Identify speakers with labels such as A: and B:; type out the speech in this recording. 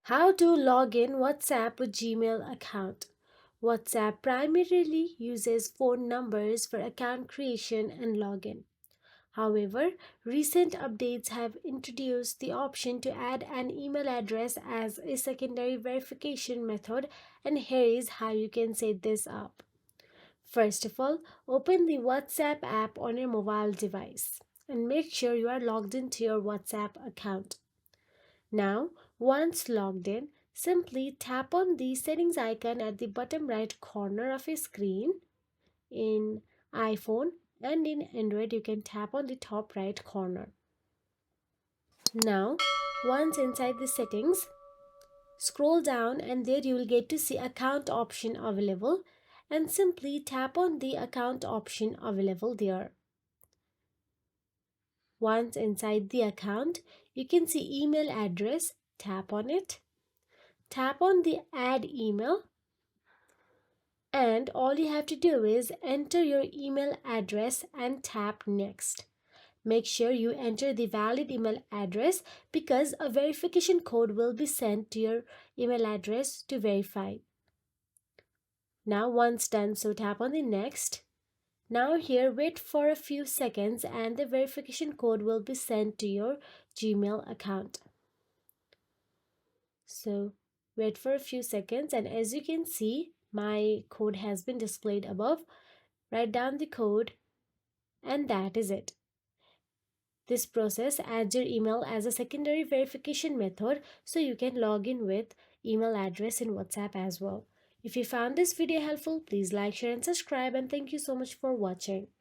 A: How to log in WhatsApp with Gmail account. WhatsApp primarily uses phone numbers for account creation and login. However, recent updates have introduced the option to add an email address as a secondary verification method, and here is how you can set this up. First of all, open the WhatsApp app on your mobile device and make sure you are logged into your WhatsApp account. Now, once logged in, simply tap on the settings icon at the bottom right corner of your screen. In iPhone and in Android, you can tap on the top right corner. Now, once inside the settings, scroll down and there you will get to see account option available and simply tap on the account option available there. Once inside the account, you can see email address, tap on it. Tap on the add email and all you have to do is enter your email address and tap next. Make sure you enter the valid email address because a verification code will be sent to your email address to verify. Now once done, so tap on the next. Now here wait for a few seconds and the verification code will be sent to your Gmail account. So wait for a few seconds and as you can see my code has been displayed above. Write down the code and that is it. This process adds your email as a secondary verification method so you can log in with email address in WhatsApp as well. If you found this video helpful, please like, share and subscribe and thank you so much for watching.